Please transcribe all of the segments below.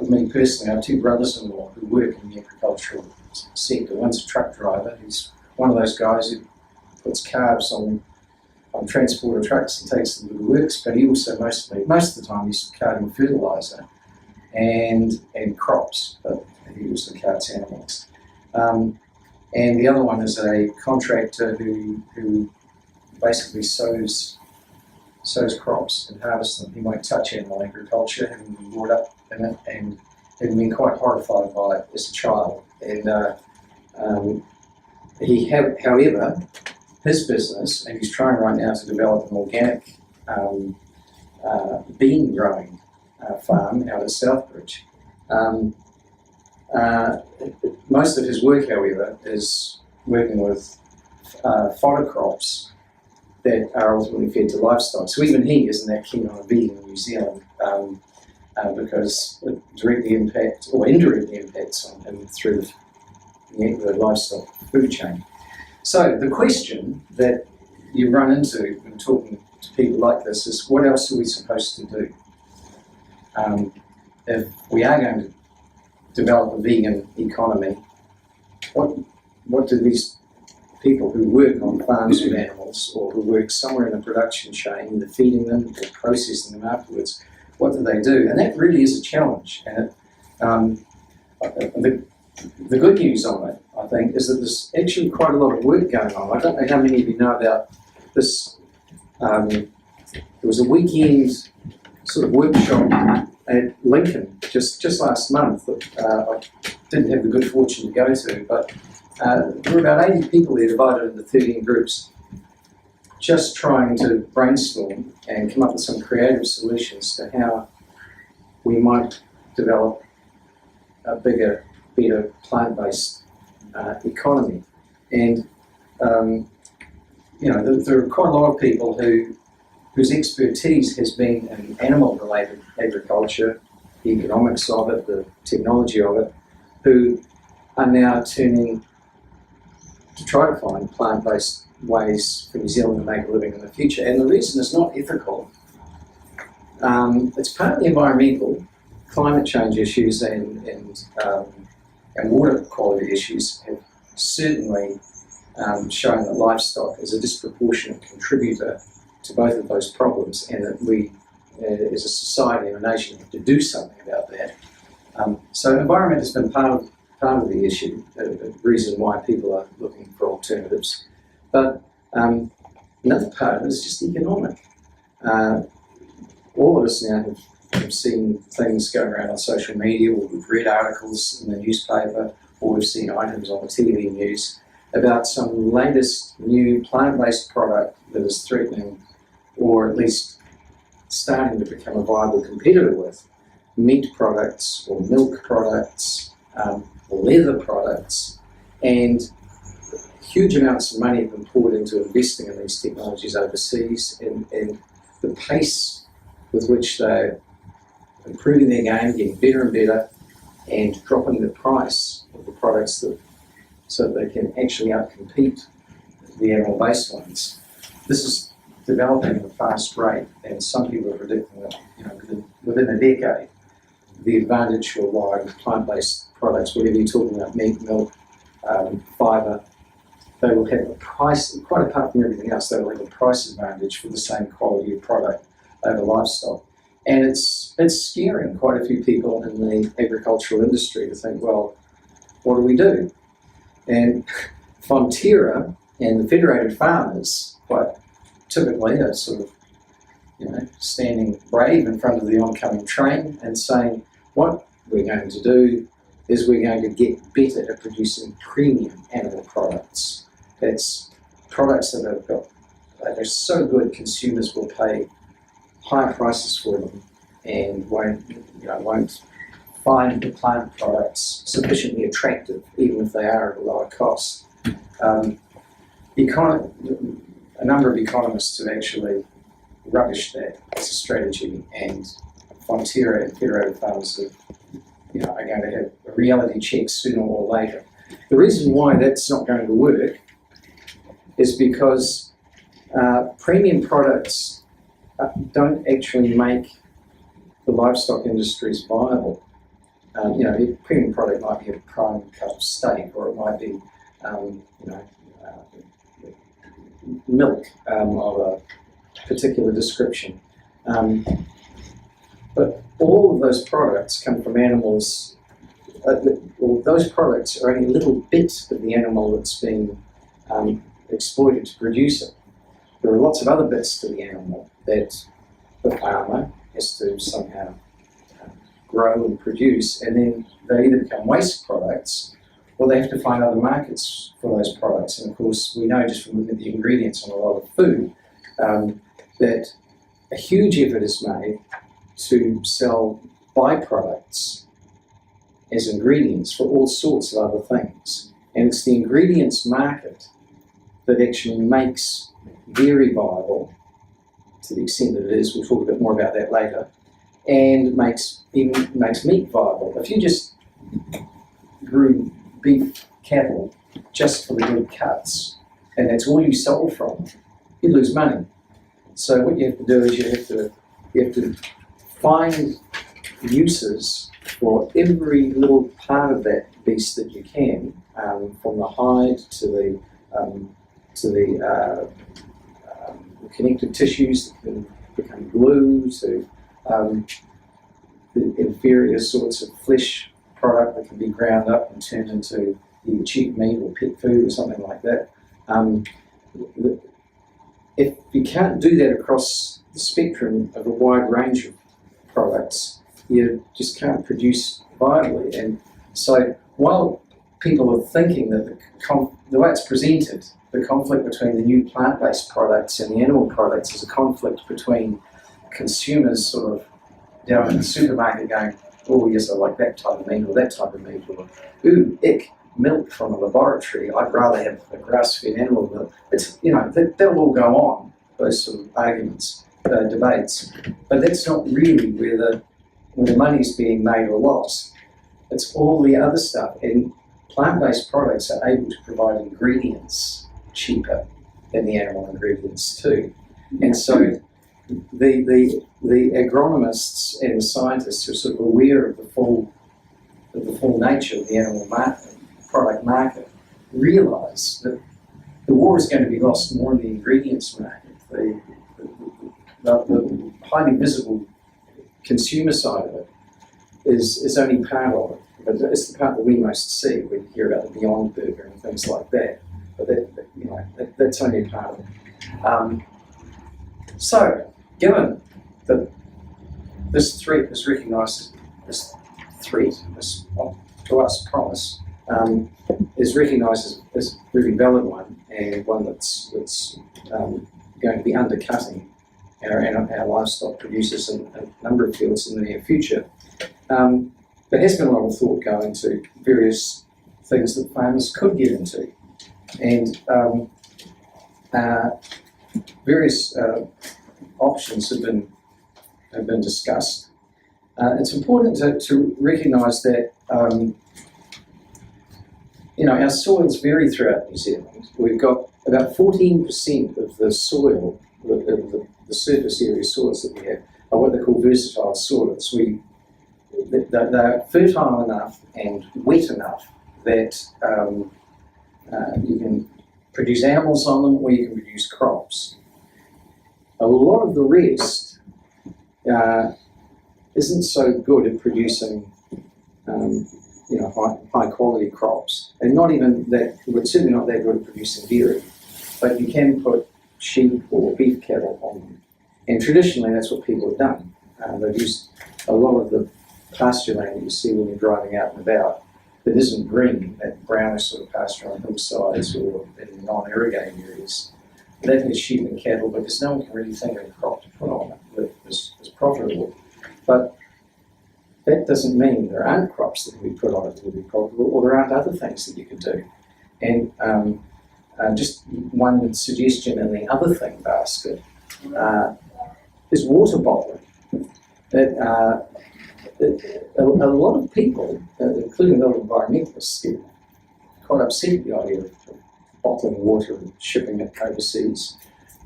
me personally, I have two brothers-in-law who work in the agricultural sector. One's a truck driver. He's one of those guys who puts carbs on transporter trucks and takes them to the works, but he also most of the time he's carting fertiliser and crops, but he also carts animals. And the other one is a contractor who basically sows crops and harvests them. He won't touch animal agriculture, having been brought up in it and having been quite horrified by it as a child. And however, his business, and he's trying right now to develop an organic bean growing farm out at Southbridge. Most of his work, however, is working with fodder crops that are ultimately fed to livestock. So even he isn't that keen on a vegan in New Zealand because it directly impacts or indirectly impacts on him through the livestock food chain. So the question that you run into when talking to people like this is, what else are we supposed to do? If we are going to develop a vegan economy, what do these people who work on farms with animals or who work somewhere in the production chain, either feeding them or processing them afterwards, what do they do? And that really is a challenge. And the good news on it, I think, is that there's actually quite a lot of work going on. I don't know how many of you know about this. There was a weekend sort of workshop at Lincoln just last month that I didn't have the good fortune to go to, but there were about 80 people there divided into 13 groups, just trying to brainstorm and come up with some creative solutions to how we might develop a bigger, better plant-based economy. And there are quite a lot of people whose expertise has been in animal-related agriculture, the economics of it, the technology of it, who are now turning to try to find plant-based ways for New Zealand to make a living in the future. And the reason is not ethical. It's partly environmental. Climate change issues and water quality issues have certainly shown that livestock is a disproportionate contributor to both of those problems, and that we, as a society and a nation, have to do something about that. So environment has been part of the issue, the reason why people are looking for alternatives. But another part of it is just economic. All of us now have seen things going around on social media, or we've read articles in the newspaper, or we've seen items on the TV news about some latest new plant-based product that is threatening, or at least starting to become a viable competitor with, meat products or milk products or leather products. And huge amounts of money have been poured into investing in these technologies overseas, and the pace with which they're improving their game, getting better and better, and dropping the price of the products so that they can actually outcompete the animal-based ones. This is developing at a fast rate, and some people are predicting that within a decade, the advantage will lie with plant-based products, whatever you're talking about, meat, milk, fibre. They will have a price, quite apart from everything else, they will have a price advantage for the same quality of product over livestock. And it's scaring quite a few people in the agricultural industry to think, well, what do we do? And Fonterra and the Federated Farmers, quite typically, are sort of, standing brave in front of the oncoming train and saying, what we're going to do is we're going to get better at producing premium animal products. It's products that are so good consumers will pay higher prices for them and won't find the plant products sufficiently attractive, even if they are at a lower cost. A number of economists have actually rubbished that as a strategy, and Fonterra and Federated Farmers are going to have a reality check sooner or later. The reason why that's not going to work is because premium products don't actually make the livestock industries viable. A premium product might be a prime cut of steak, or it might be, milk of a particular description. But all of those products come from animals, or those products are only a little bit of the animal that's been exploited to produce it. There are lots of other bits to the animal that the farmer has to somehow grow and produce, and then they either become waste products or they have to find other markets for those products. And of course, we know just from looking at the ingredients on a lot of food that a huge effort is made to sell byproducts as ingredients for all sorts of other things. And it's the ingredients market that actually makes dairy viable, to the extent that it is. We'll talk a bit more about that later, and makes meat viable. If you just grew beef cattle just for the good cuts, and that's all you sold from, you'd lose money. So what you have to do is you have to find uses for every little part of that beast that you can, from the hide to the connective tissues that can become glue, to the inferior sorts of flesh product that can be ground up and turned into either cheap meat or pet food or something like that. If you can't do that across the spectrum of a wide range of products, you just can't produce viably. And so while people are thinking that the way it's presented, the conflict between the new plant-based products and the animal products is a conflict between consumers sort of down in the supermarket going, oh yes, I like that type of meat or that type of meat, or ooh, ick, milk from a laboratory, I'd rather have a grass-fed animal milk. It's, that'll all go on, those sort of arguments, debates, but that's not really where the money's being made or lost. It's all the other stuff, and plant-based products are able to provide ingredients cheaper than the animal ingredients too. And so the agronomists and the scientists who are sort of aware of the full nature of the animal product market realise that the war is going to be lost more in the ingredients market. The highly visible consumer side of it is only part of it, but it's the part that we most see. We hear about the Beyond Burger and things like that, but that's only part of it. So, given that this threat is recognised, this to us promise, is recognised as a really valid one, and one that's going to be undercutting our livestock producers in a number of fields in the near future. There has been a lot of thought going to various things that farmers could get into, and various options have been discussed. It's important to recognise that our soils vary throughout New Zealand. We've got about 14% of the soil, the surface area soils that we have, are what they call versatile soils. They're fertile enough and wet enough that you can produce animals on them, or you can produce crops. A lot of the rest isn't so good at producing high quality crops, and not even that. We're certainly not that good at producing dairy, but you can put sheep or beef cattle on them, and traditionally that's what people have done. They've used a lot of the pasture land that you see when you're driving out and about that isn't green, that brownish sort of pasture on hillsides or in non-irrigated areas. That has sheep and cattle, because no one can really think of a crop to put on it that is profitable. But that doesn't mean there aren't crops that can be put on it that will be profitable, or there aren't other things that you can do. And just one suggestion in the other thing basket is water bottling. A lot of people, including a lot of environmentalists, get quite upset at the idea of bottling water and shipping it overseas.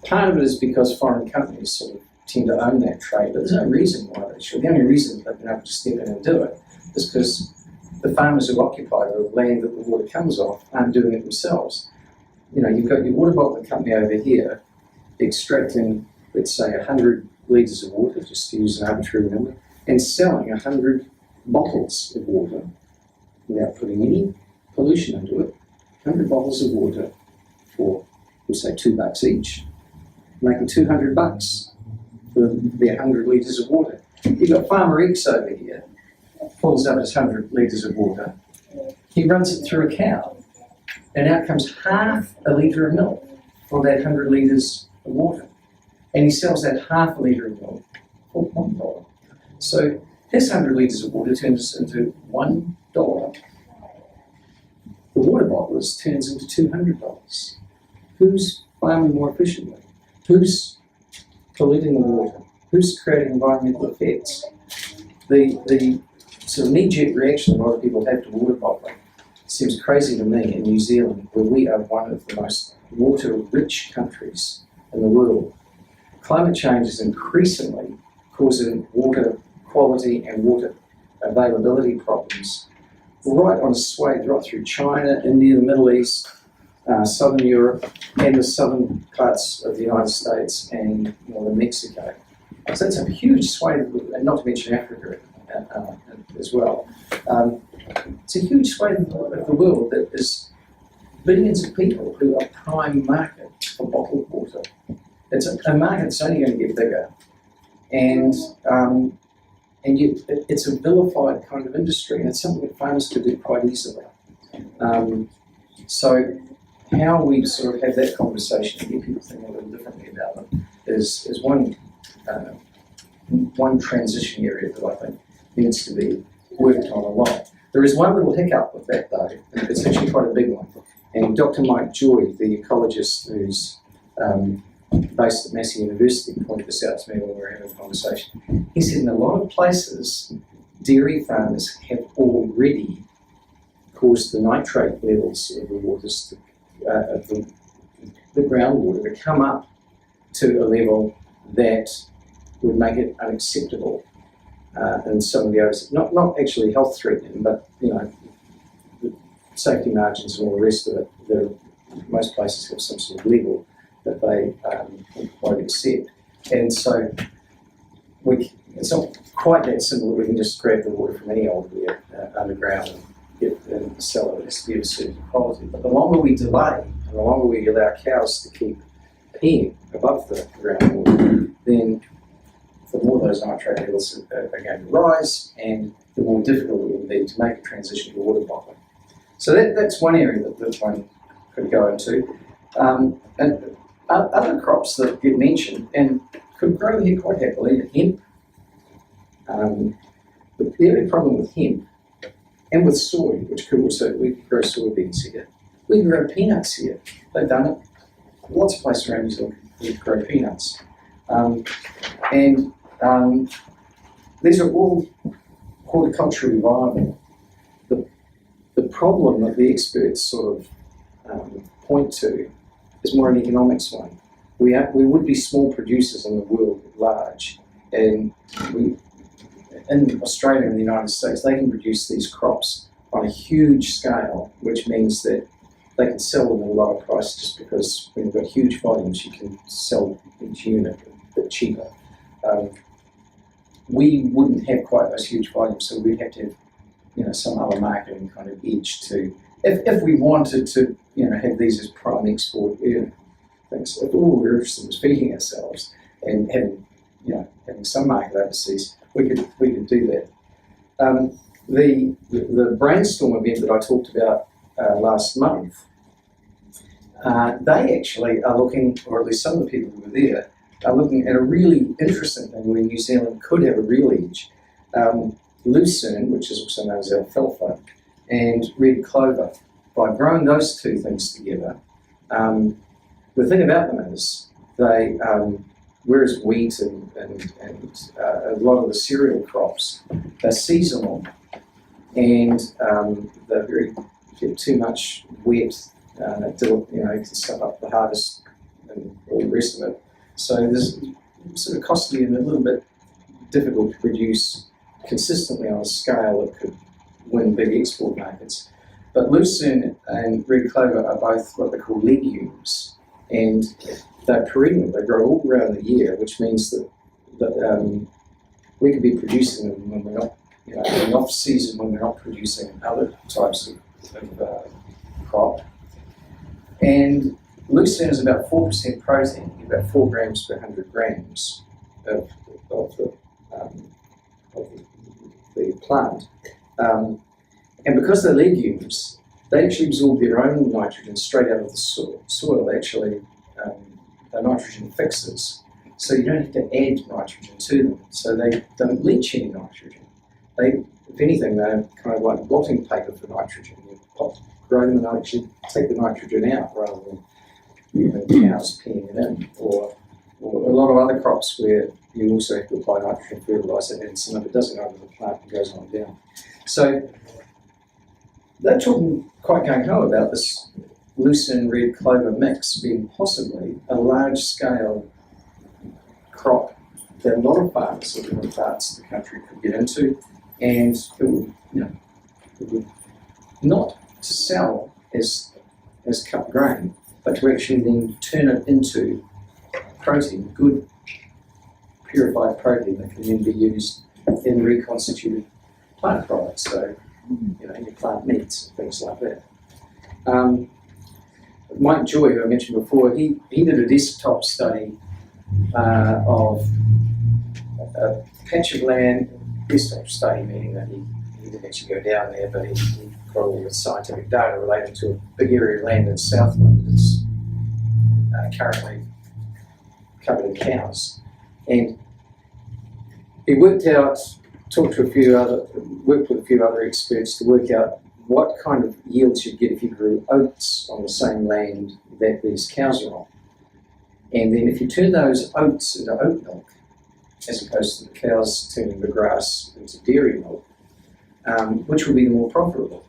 Part of it is because foreign companies sort of tend to own that trade, but there's no reason why they should. The only reason they've been able to step in and do it is because the farmers who occupy the land that the water comes off aren't doing it themselves. You know, you've got your water bottling company over here extracting, let's say, 100 litres of water, just to use an arbitrary number, and selling 100 bottles of water without putting any pollution into it. 100 bottles of water for, we'll say, $2 each, making $200 for their 100 litres of water. You've got Farmer X over here, pulls up his 100 litres of water, he runs it through a cow, and out comes half a litre of milk for that 100 litres of water. And he sells that half a litre of milk for $1. So his 100 litres of water turns into $1. The water bottlers turns into $200. Who's farming more efficiently? Who's polluting the water? Who's creating environmental effects? The sort of knee-jerk reaction a lot of people have to water bottling seems crazy to me in New Zealand, where we are one of the most water-rich countries in the world. Climate change is increasingly causing water quality and water availability problems right on a swathe right through China, India, the Middle East, Southern Europe, and the southern parts of the United States and northern Mexico. So that's a huge swathe, and not to mention Africa as well. It's a huge swathe of the world that is billions of people who are prime market for bottled water. It's a market that's only going to get bigger, and yet it's a vilified kind of industry, and it's something that farmers could do quite easily. So how we sort of have that conversation and get people thinking a little differently about it is one transition area that I think needs to be worked on a lot. There is one little hiccup with that though, and it's actually quite a big one. And Dr. Mike Joy, the ecologist who's based at Massey University, pointed this out to me when we were having a conversation. He said in a lot of places, dairy farmers have already caused the nitrate levels of the waters, of the groundwater, to come up to a level that would make it unacceptable in some of the areas. Not actually health threatening, but the safety margins and all the rest of it. Most places have some sort of level that they won't accept. And so it's not quite that simple that we can just grab the water from any old underground and get and sell it. It has to be of a certain quality. But the longer we delay, and the longer we allow cows to keep peeing above the groundwater, then the more those nitrate levels are going to rise, and the more difficult it will be to make a transition to water bottling. So that's one area that one could go into. And other crops that get mentioned and could grow here quite happily are hemp. The only problem with hemp and with soy, which could also, we could grow soybeans here. We can grow peanuts here. They've done it. Lots of places around New Zealand we grow peanuts. These are all horticulturally viable. The problem that the experts sort of point to is more an economics one. We would be small producers in the world at large, and in Australia and the United States, they can produce these crops on a huge scale, which means that they can sell them at a lower price just because when you've got huge volumes, you can sell each unit a bit cheaper. We wouldn't have quite those huge volumes, so we'd have to have some other marketing kind of edge to, if we wanted to have these as prime export things. If all we were interested was feeding ourselves and having some market overseas, we could do that. The brainstorm event that I talked about last month, they actually are looking, or at least some of the people who were there, are looking at a really interesting thing where New Zealand could have a real edge. Lucerne, which is also known as alfalfa, and red clover. By growing those two things together, the thing about them is they, whereas wheat and a lot of the cereal crops, they're seasonal, and they're very, get too much wet, it can stuff up the harvest and all the rest of it. So there's sort of costly and a little bit difficult to produce consistently on a scale that could in big export markets. But lucerne and red clover are both what they call legumes, and they're perennial. They grow all around the year, which means that we could be producing them when we're not, in the off season when we're not producing other types of crop. And lucerne is about 4% protein, about 4 grams per 100 grams of the plant. And because they're legumes, they actually absorb their own nitrogen straight out of the soil. Actually, they're nitrogen fixers. So you don't have to add nitrogen to them. So they don't leach any nitrogen. If anything, they're kind of like blotting paper for nitrogen. You grow them and actually take the nitrogen out rather than cows peeing it in. Or a lot of other crops where you also have to apply nitrogen fertilizer and some of it doesn't go into the plant and goes on down. So they're talking quite gung-ho about this lucerne red clover mix being possibly a large-scale crop that a lot of farmers in different parts of the country could get into, and it would not to sell as cut grain, but to actually then turn it into protein, good purified protein that can then be used in reconstituted plant products. So, your plant meats and things like that. Mike Joy, who I mentioned before, he did a desktop study of a patch of land, desktop study meaning that he didn't actually go down there, but he got all the scientific data related to a big area of land in Southland that's currently covered in cows. And he worked with a few other experts to work out what kind of yields you'd get if you grew oats on the same land that these cows are on. And then if you turn those oats into oat milk, as opposed to the cows turning the grass into dairy milk, which would be the more profitable.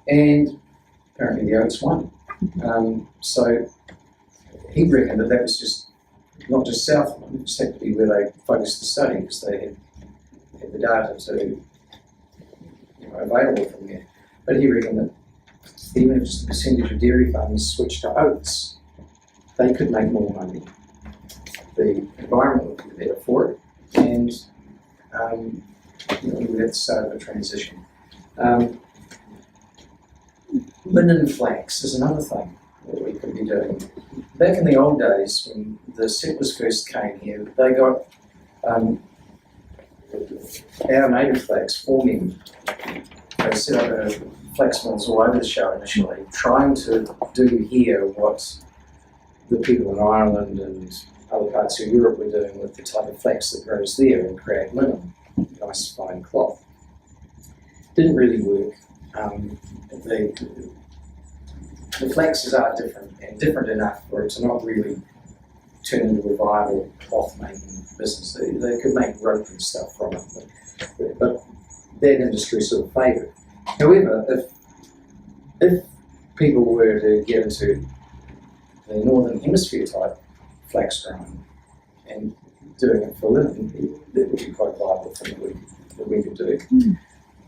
And apparently the oats won. So he reckoned that was just not just Southland, it just had to be where they focused the study because they had the data to available from there. But he reckoned that even if just a percentage of dairy farmers switched to oats, they could make more money. The environment would be better for it, and we would have to start a transition. Linen flax is another thing that we could be doing. Back in the old days, when the settlers first came here, they got our native flax forming. They set up flax mills all over the show initially, trying to do here what the people in Ireland and other parts of Europe were doing with the type of flax that grows there and create linen, nice fine cloth. Didn't really work. The flaxes are different, and different enough for it to not really turn into a viable cloth making business. They could make rope and stuff from it, but that industry sort of favoured. However, if people were to get into the northern hemisphere type flax growing and doing it for linen, that would be quite a viable thing that we could do.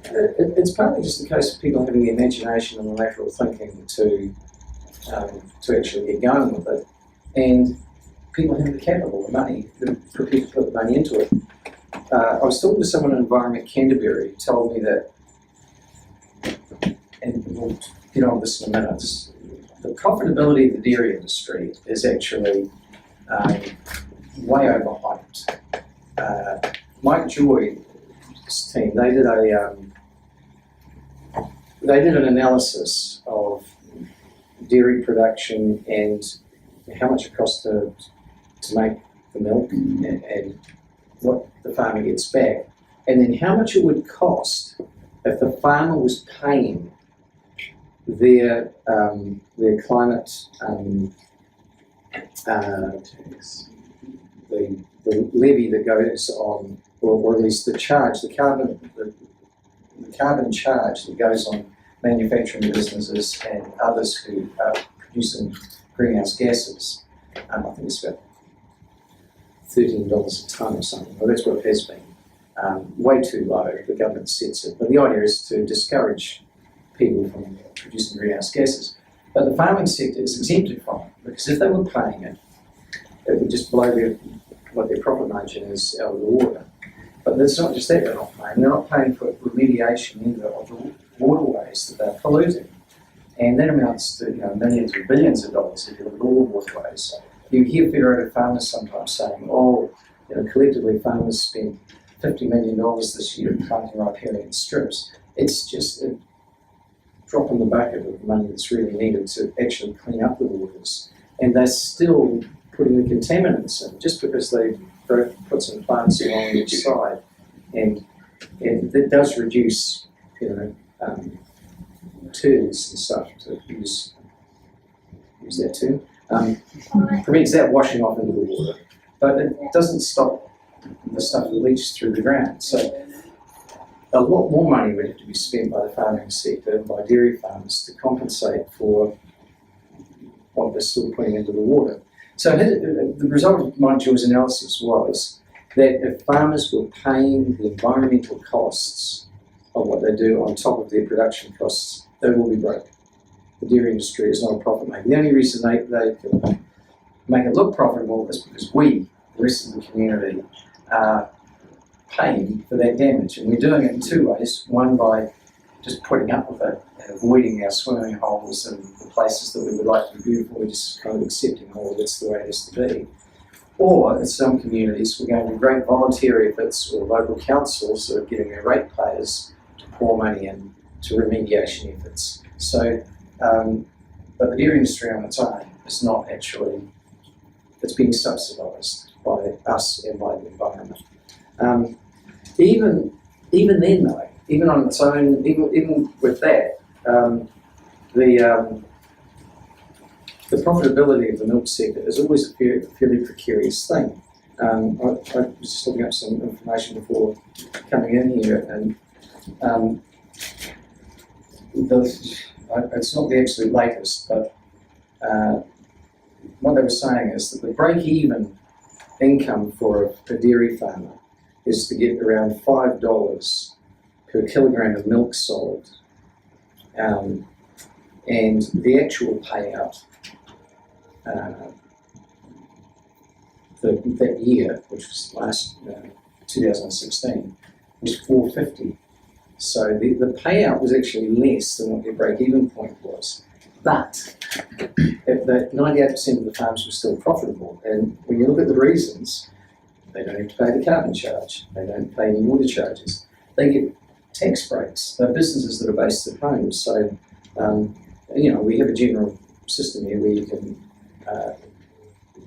It's partly just a case of people having the imagination and the lateral thinking to actually get going with it, and people having the capital, the money, for people to put the money into it. I was talking to someone in Environment Canterbury who told me that, and we'll get on this in a minute, the profitability of the dairy industry is actually way overhyped. Mike Joy's team, they did an analysis of dairy production and how much it costs to make the milk and what the farmer gets back, and then how much it would cost if the farmer was paying their climate the levy that goes on, or at least the charge, the carbon charge that goes on manufacturing businesses and others who are producing greenhouse gases. I think it's about $13 a tonne or something. Well, that's what it has been. way too low. The government sets it. But the idea is to discourage people from producing greenhouse gases. But the farming sector is exempted from it, because if they were paying it, it would just blow what their profit margin is out of the water. But it's not just that they're not paying. They're not paying for remediation either of the waterways that they're polluting. And that amounts to millions or billions of dollars if you look at all the waterways. You hear federated farmers sometimes saying, collectively farmers spent $50 million this year planting riparian strips. It's just a drop in the bucket of money that's really needed to actually clean up the waters. And they're still putting the contaminants in just because they put some plants along each side. And that does reduce, turds and stuff, to use that term. Prevents that washing off into the water. But it doesn't stop the stuff that leaches through the ground. So a lot more money would have to be spent by the farming sector and by dairy farmers to compensate for what they're still putting into the water. So the result of Montjoy's analysis was that if farmers were paying the environmental costs of what they do on top of their production costs, they will be broke. The dairy industry is not a profit maker. The only reason they can make it look profitable is because we, the rest of the community, are paying for that damage. And we're doing it in two ways. One, by just putting up with it and avoiding our swimming holes and the places that we would like to be beautiful. We're just kind of accepting, that's the way it has to be. Or in some communities, we're going to great volunteer efforts, or local councils that are getting their ratepayers to pour money in to remediation efforts. So, but the dairy industry on its own is not actually, it's being subsidised by us and by the environment. Even then though, even on its own, even with that, the profitability of the milk sector is always a fairly precarious thing. I was just looking up some information before coming in here, and it's not the absolute latest, but what they were saying is that the break-even income for a dairy farmer is to get around $5 per kilogram of milk solid, and the actual payout that year, which was last 2016, was $4.50. So the payout was actually less than what their break-even point was. But 98% of the farms were still profitable. And when you look at the reasons, they don't have to pay the carbon charge. They don't pay any water charges. They get tax breaks. They're businesses that are based at home. So, we have a general system here where you can,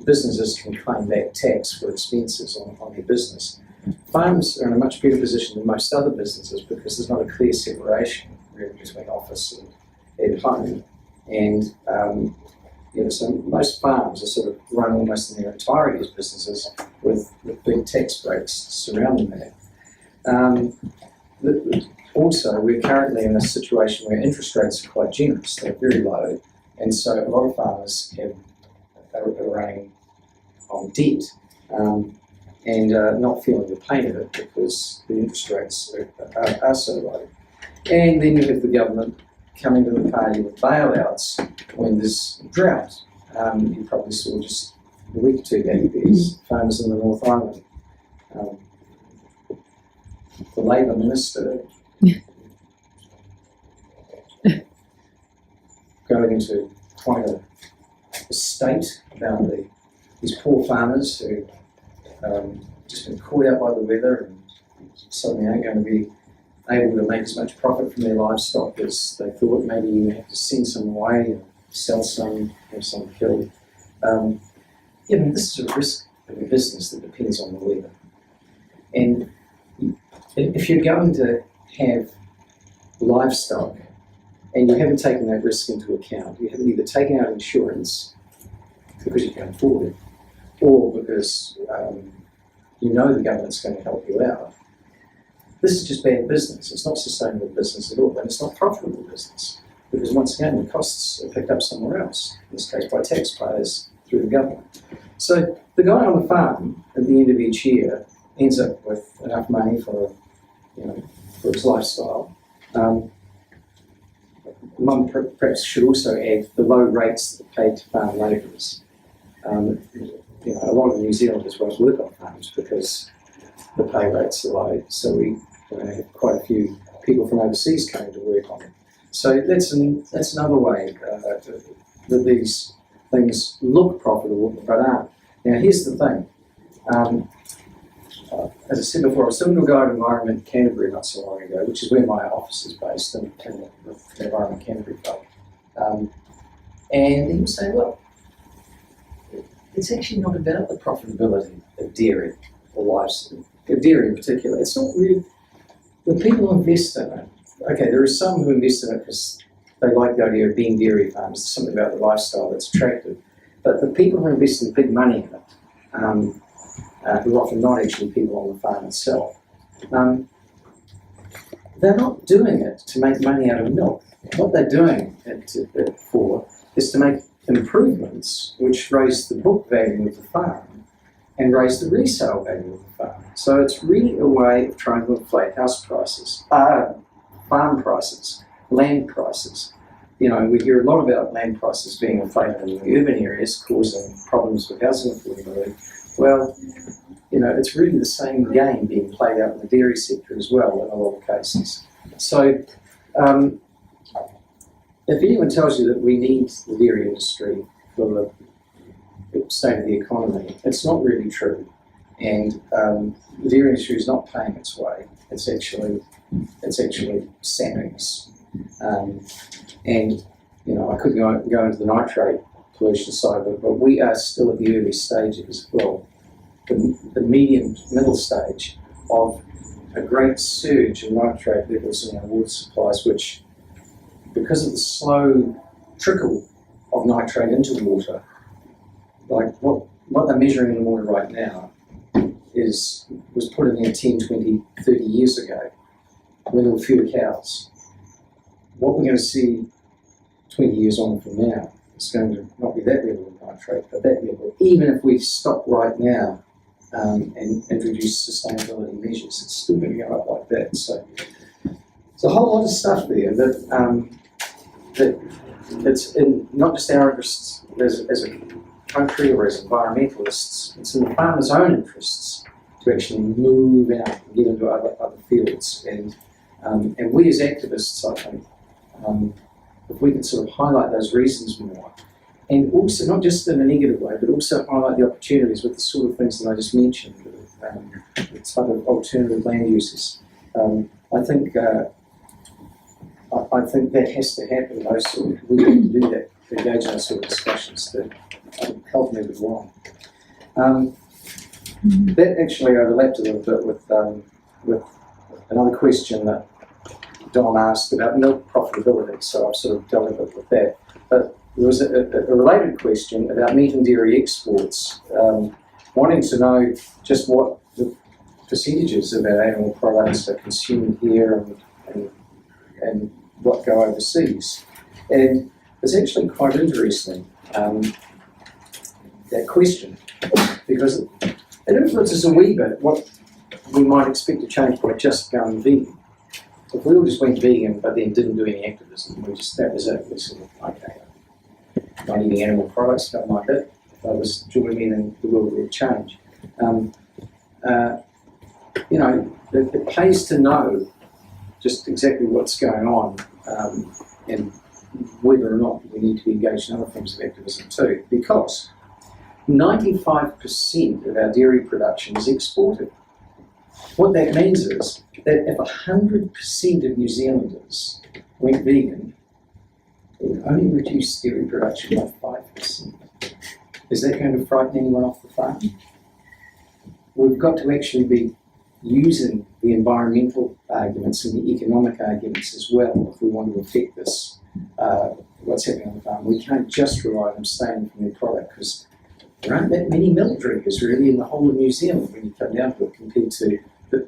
businesses can claim back tax for expenses on their business. Farms are in a much better position than most other businesses because there's not a clear separation really between office and home. And so most farms are sort of run almost in their entirety as businesses with big tax breaks surrounding that. Also, we're currently in a situation where interest rates are quite generous. They're very low, and so a lot of farmers are running on debt and not feeling the pain of it because the interest rates are so low. And then you have the government coming to the party with bailouts when there's drought. You probably saw just a week or two back, there's farmers in the North Island. The Labor Minister going into quite a state about these poor farmers who just been caught out by the weather and suddenly aren't going to be able to make as much profit from their livestock as they thought. Maybe you have to send some away and sell some, have some killed. This is a risk of a business that depends on the weather. And if you're going to have livestock and you haven't taken that risk into account, you haven't either taken out insurance because you can't afford it, or because the government's going to help you out, this is just bad business. It's not sustainable business at all, and it's not profitable business because once again the costs are picked up somewhere else, in this case by taxpayers through the government. So the guy on the farm at the end of each year ends up with enough money for, for his lifestyle. One perhaps should also add the low rates that are paid to farm labourers. A lot of New Zealanders won't work on farms because the pay rates are low, so we have quite a few people from overseas coming to work on it. So that's another way that these things look profitable but aren't. Now here's the thing. As I said before, I was talking to a guy at Environment Canterbury not so long ago, which is where my office is based, in the Environment Canterbury folk. And he was saying, look, it's actually not about the profitability of dairy or livestock, dairy in particular. It's not really, the people who invest in it, okay, there are some who invest in it because they like the idea of being dairy farms. There's something about the lifestyle that's attractive. But the people who invest in big money in it, who are often not actually people on the farm itself, they're not doing it to make money out of milk. What they're doing it for is to make improvements which raise the book value of the farm and raise the resale value of the farm. So it's really a way of trying to inflate house prices, farm prices, land prices. We hear a lot about land prices being inflated in the urban areas, causing problems with housing affordability. Well, it's really the same game being played out in the dairy sector as well in a lot of cases. So, if anyone tells you that we need the dairy industry for the state of the economy, it's not really true. And the dairy industry is not paying its way. It's actually sapping us. I could go into the nitrate pollution side of it, but we are still at the early stages, well, the middle stage of a great surge in nitrate levels in our water supplies, which, because of the slow trickle of nitrate into water, like what they're measuring in the water right now was put in there 10, 20, 30 years ago when there were fewer cows. What we're going to see 20 years on from now is going to not be that level of nitrate, but that level. Even if we stop right now and introduce sustainability measures, it's still going to go up like that. So there's a whole lot of stuff there that it's in not just our interests as a country or as environmentalists, it's in the farmers' own interests to actually move out and get into other fields. And we as activists, I think, if we can sort of highlight those reasons more, and also not just in a negative way, but also highlight the opportunities with the sort of things that I just mentioned, the type of alternative land uses. I think that has to happen. We have to do that, to engage in those sort of discussions to help move it along. That actually overlapped a little bit with another question that Dom asked about milk profitability, so I've sort of dealt a bit with that. But there was a related question about meat and dairy exports, wanting to know just what the percentages of our animal products are consumed here and what go overseas. And it's actually quite interesting, that question, because it influences a wee bit what we might expect to change by just going vegan. If we all just went vegan but then didn't do any activism, that was it. We sort of, okay, not eating animal products, don't like it. If I was joining in, then the world would change. It pays to know just exactly what's going on and whether or not we need to be engaged in other forms of activism too, because 95% of our dairy production is exported. What that means is that if 100% of New Zealanders went vegan, it would only reduce dairy production by 5%. Is that going to frighten anyone off the farm? We've got to actually be using the environmental arguments and the economic arguments as well if we want to affect this, what's happening on the farm. We can't just rely on abstaining from their product, because there aren't that many milk drinkers really in the whole of New Zealand when you come down to it, compared to the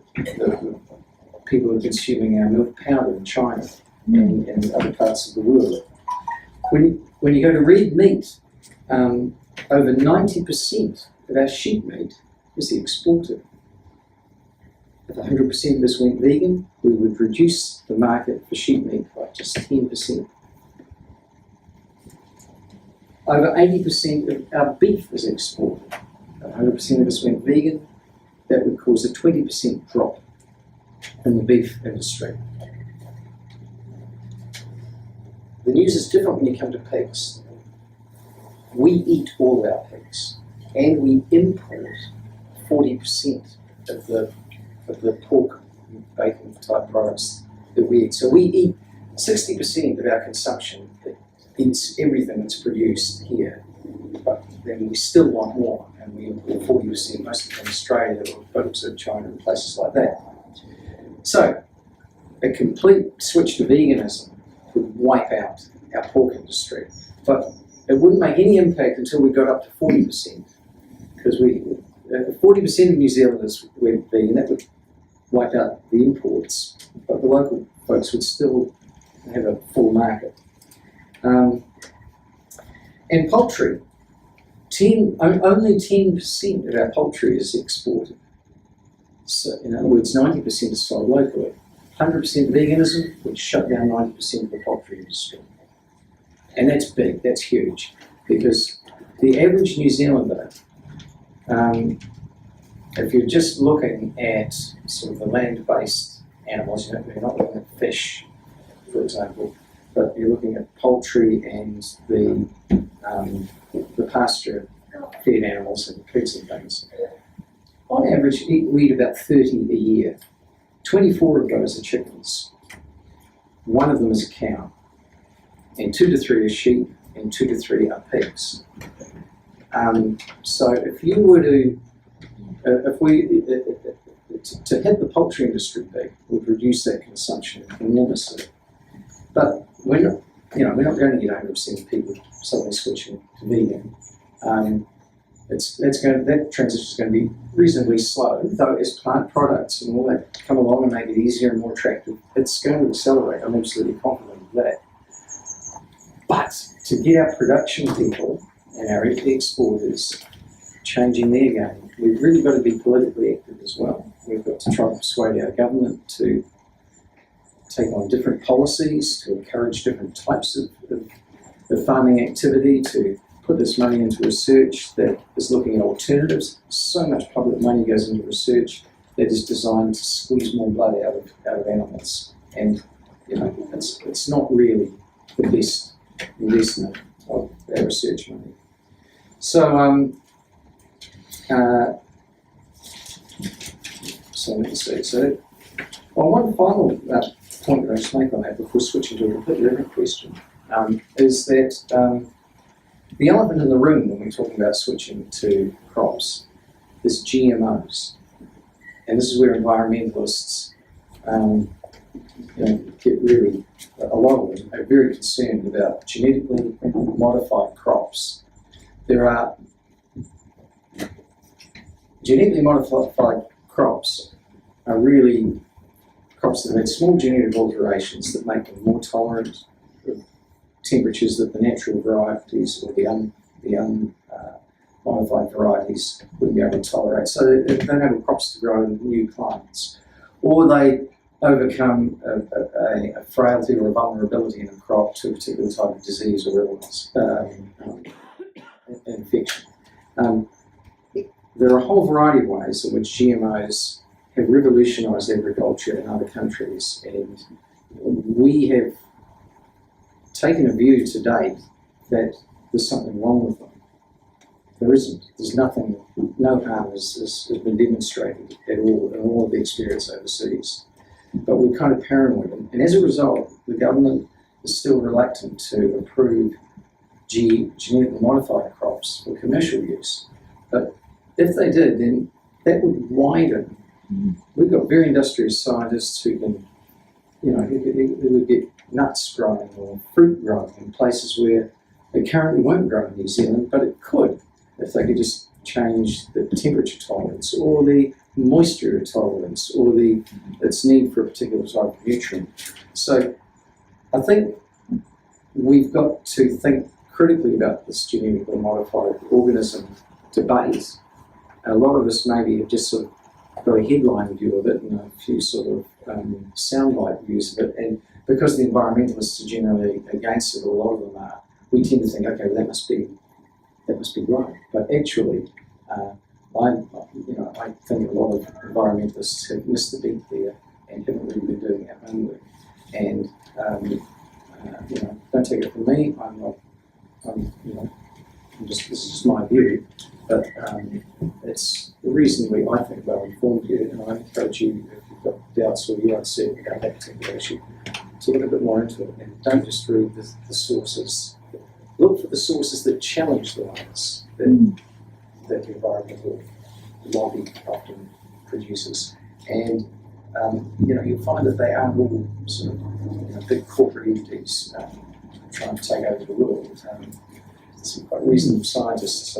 people who are consuming our milk powder in China and other parts of the world. When you go to red meat, over 90% of our sheep meat is exported. if 100% of this went vegan, we would reduce the market for sheep meat by just 10%. Over 80% of our beef is exported. If 100% of us went vegan, that would cause a 20% drop in the beef industry. The news is different when you come to pigs. We eat all our pigs, and we import 40% of the pork, bacon type products that we eat. So we eat 60% of our consumption. Eats everything that's produced here, but then we still want more, and we import 40%, mostly from Australia, but also China and places like that. So, a complete switch to veganism would wipe out our pork industry, but it wouldn't make any impact until we got up to 40%, because 40% of New Zealanders went vegan. That would wipe out the imports, but the local folks would still have a full market. And poultry, only 10% of our poultry is exported. So, in other words, 90% is sold locally. 100% veganism would shut down 90% of the poultry industry. And that's big, that's huge, because the average New Zealander, if you're just looking at sort of the land-based animals, you're not looking at fish, for example, but you're looking at poultry and the pasture-fed animals and pigs and things. On average, we eat about 30 a year. 24 of those are chickens. One of them is a cow, and 2 to 3 are sheep, and 2 to 3 are pigs. So if you were to, to hit the poultry industry big, would reduce that consumption enormously. But we're not going to get 100% of people suddenly switching to vegan. That transition is going to be reasonably slow, though as plant products and all that come along and make it easier and more attractive, it's going to accelerate. I'm absolutely confident of that. But to get our production people and our exporters changing their game, we've really got to be politically active as well. We've got to try to persuade our government to take on different policies, to encourage different types of farming activity, to put this money into research that is looking at alternatives. So much public money goes into research that is designed to squeeze more blood out of animals. And it's not really the best investment of our research money. So let me see. So one final point that I just make on that before switching to a completely different question is that the elephant in the room when we're talking about switching to crops is GMOs. And this is where environmentalists get really, a lot of them are very concerned about genetically modified crops. There are genetically modified crops are really crops that have had small genetic alterations that make them more tolerant of temperatures that the natural varieties or the unmodified varieties wouldn't be able to tolerate. So they don't have crops to grow in new climates. Or they overcome a frailty or a vulnerability in a crop to a particular type of disease or illness, infection. There are a whole variety of ways in which GMOs have revolutionised agriculture in other countries, and we have taken a view to date that there's something wrong with them. There isn't. There's nothing, no harm has been demonstrated at all in all of the experience overseas. But we're kind of paranoid, and as a result, the government is still reluctant to approve genetically modified crops for commercial use. But if they did, then that would widen. We've got very industrious scientists who can, who would get nuts growing or fruit growing in places where it currently won't grow in New Zealand, but it could if they could just change the temperature tolerance or the moisture tolerance or its need for a particular type of nutrient. So I think we've got to think critically about this genetically modified organism debate. A lot of us maybe have just sort of got a headline view of it and a few sort of soundbite views of it, and because the environmentalists are generally against it, or a lot of them are, we tend to think, okay, well, that must be right. But actually, I think a lot of environmentalists have missed the beat there and haven't really been doing their homework. And don't take it from me. This is just my view, but it's reasonably, I think, well informed view. And I encourage you, if you've got doubts or you're uncertain about that particular issue, to look a bit more into it and don't just read the sources. Look for the sources that challenge the ones that the environmental lobby often produces, and you'll find that they are all sort of big corporate entities trying to take over the world. Some quite reasonable scientists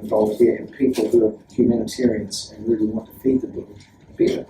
involved here, and people who are humanitarians and really want to feed the world better.